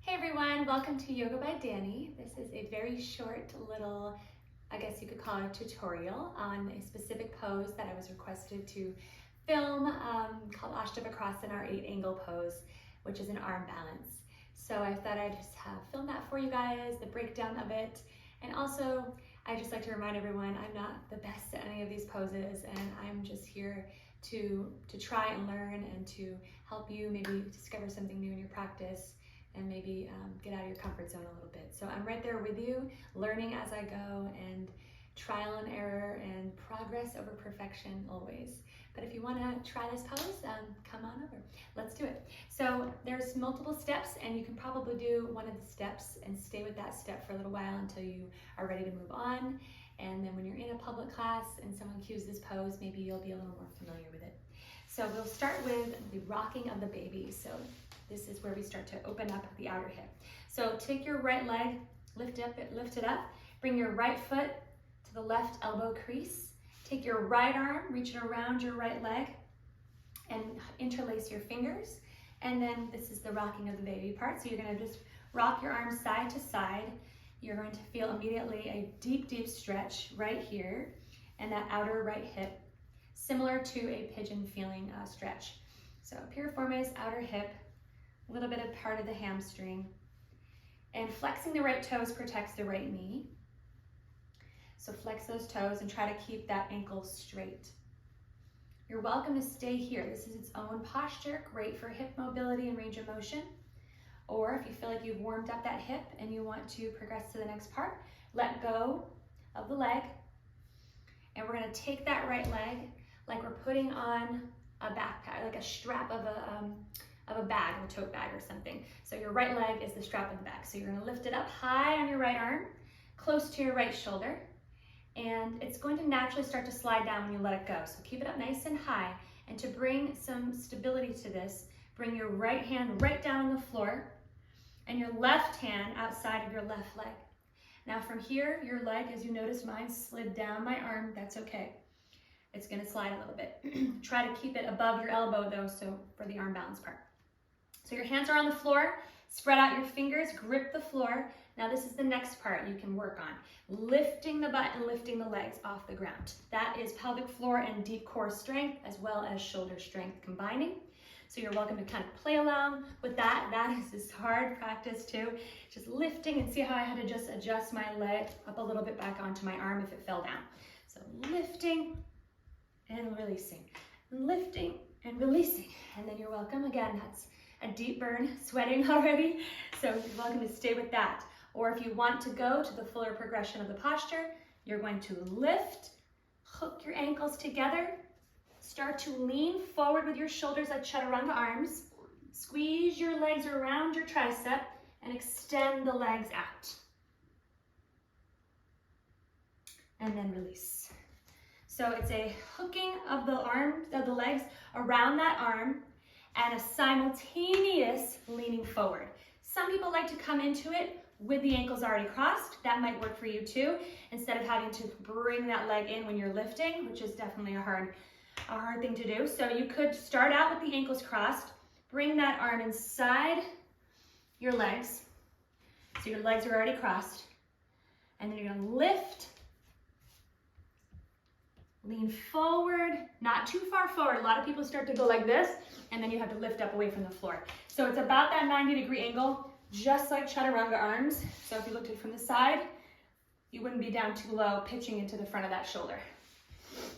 Hey everyone, welcome to Yoga by Danny. This is a very short little, I guess you could call it a tutorial on a specific pose that I was requested to film called Ashtavakrasana, our 8-angle pose, which is an arm balance. So I thought I'd just film that for you guys, the breakdown of it. And also, I just like to remind everyone I'm not the best at any of these poses, and I'm just here to try and learn and to help you maybe discover something new in your practice and maybe get out of your comfort zone a little bit. So I'm right there with you, learning as I go, and trial and error and progress over perfection always. But if you want to try this pose, come on over. Let's do it. So there's multiple steps, and you can probably do one of the steps and stay with that step for a little while until you are ready to move on. And then when you're in a public class and someone cues this pose, maybe you'll be a little more familiar with it. So we'll start with the rocking of the baby. So this is where we start to open up the outer hip. So take your right leg, lift it up, bring your right foot to the left elbow crease. Take your right arm, reach it around your right leg, and interlace your fingers. And then this is the rocking of the baby part. So you're gonna just rock your arms side to side. You're going to feel immediately a deep, deep stretch right here and that outer right hip, similar to a pigeon feeling stretch. So piriformis, outer hip, a little bit of part of the hamstring, and flexing the right toes protects the right knee. So flex those toes and try to keep that ankle straight. You're welcome to stay here. This is its own posture, great for hip mobility and range of motion. Or if you feel like you've warmed up that hip and you want to progress to the next part, let go of the leg. And we're gonna take that right leg like we're putting on a backpack, like a strap of a bag, a tote bag or something. So your right leg is the strap of the bag. So you're gonna lift it up high on your right arm, close to your right shoulder, and it's going to naturally start to slide down when you let it go. So keep it up nice and high. And to bring some stability to this, bring your right hand right down on the floor and your left hand outside of your left leg. Now from here, your leg, as you notice mine slid down my arm, that's okay. It's gonna slide a little bit. Try to keep it above your elbow though, so for the arm balance part. So your hands are on the floor, spread out your fingers, grip the floor. Now this is the next part you can work on. Lifting the butt and lifting the legs off the ground. That is pelvic floor and deep core strength as well as shoulder strength combining. So you're welcome to kind of play along with that. That is this hard practice too. Just lifting, and see how I had to just adjust my leg up a little bit back onto my arm if it fell down. So lifting and releasing, lifting and releasing. And then you're welcome, again, that's a deep burn, sweating already. So you're welcome to stay with that. Or if you want to go to the fuller progression of the posture, you're going to lift, hook your ankles together, start to lean forward with your shoulders like chaturanga arms, squeeze your legs around your tricep and extend the legs out. And then release. So it's a hooking of the legs around that arm and a simultaneous leaning forward. Some people like to come into it with the ankles already crossed. That might work for you too, instead of having to bring that leg in when you're lifting, which is definitely a hard thing to do. So you could start out with the ankles crossed, bring that arm inside your legs. So your legs are already crossed. And then you're gonna lift, lean forward, not too far forward. A lot of people start to go like this, and then you have to lift up away from the floor. So it's about that 90-degree angle, just like chaturanga arms. So if you looked at it from the side, you wouldn't be down too low, pitching into the front of that shoulder.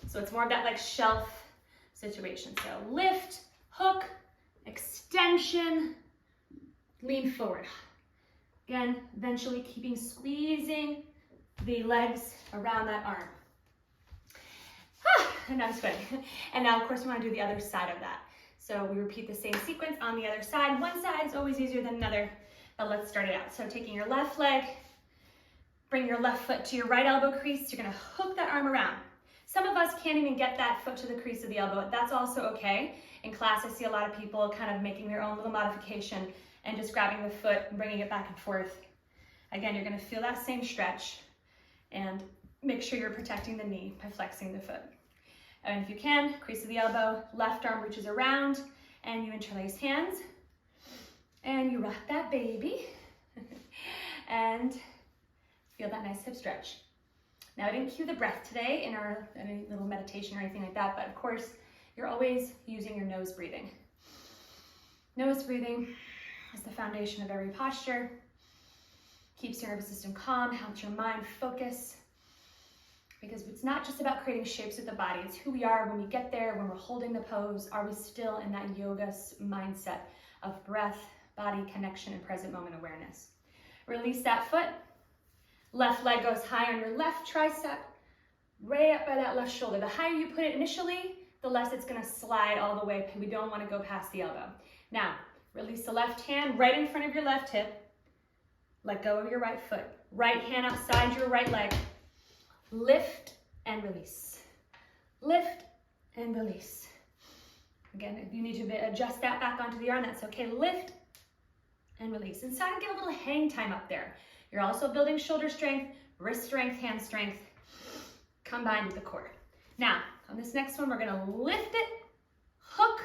So it's more of that like shelf situation. So lift, hook, extension, lean forward. Again, eventually squeezing the legs around that arm. And that's good. And now, of course, we want to do the other side of that. So we repeat the same sequence on the other side. One side is always easier than another, but let's start it out. So taking your left leg, bring your left foot to your right elbow crease. You're going to hook that arm around. Some of us can't even get that foot to the crease of the elbow. That's also okay. In class, I see a lot of people kind of making their own little modification and just grabbing the foot and bringing it back and forth. Again, you're going to feel that same stretch and make sure you're protecting the knee by flexing the foot. And if you can, crease of the elbow, left arm reaches around, and you interlace hands, and you rock that baby. and feel that nice hip stretch. Now, I didn't cue the breath today in any little meditation or anything like that, but of course, you're always using your nose breathing. Nose breathing is the foundation of every posture. Keeps your nervous system calm, helps your mind focus. Because it's not just about creating shapes with the body, it's who we are when we get there, when we're holding the pose. Are we still in that yoga mindset of breath, body connection, and present moment awareness? Release that foot. Left leg goes high on your left tricep, way up by that left shoulder. The higher you put it initially, the less it's gonna slide all the way. We don't wanna go past the elbow. Now, release the left hand right in front of your left hip. Let go of your right foot. Right hand outside your right leg. Lift and release. Lift and release. Again, if you need to adjust that back onto the arm, that's okay. Lift and release. And try to get a little hang time up there. You're also building shoulder strength, wrist strength, hand strength, combined with the core. Now, on this next one, we're gonna lift it, hook,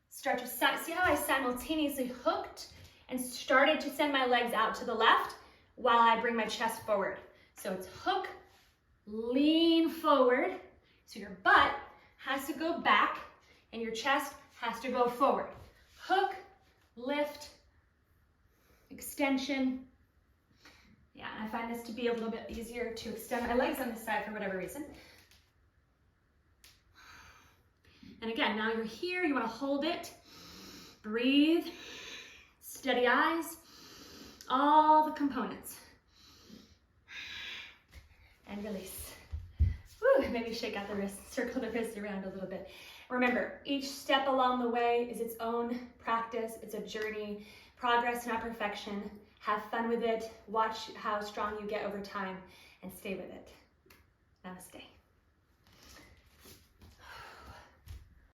start to, see how I simultaneously hooked and started to send my legs out to the left while I bring my chest forward. So it's hook, lean forward, so your butt has to go back and your chest has to go forward. Hook, lift, extension. Yeah, and I find this to be a little bit easier to extend my legs on this side for whatever reason. And again, now you're here, you want to hold it, breathe, steady eyes, all the components. And release. Woo, maybe shake out the wrists, circle the wrists around a little bit. Remember, each step along the way is its own practice, it's a journey, progress, not perfection. Have fun with it, watch how strong you get over time, and stay with it. Namaste.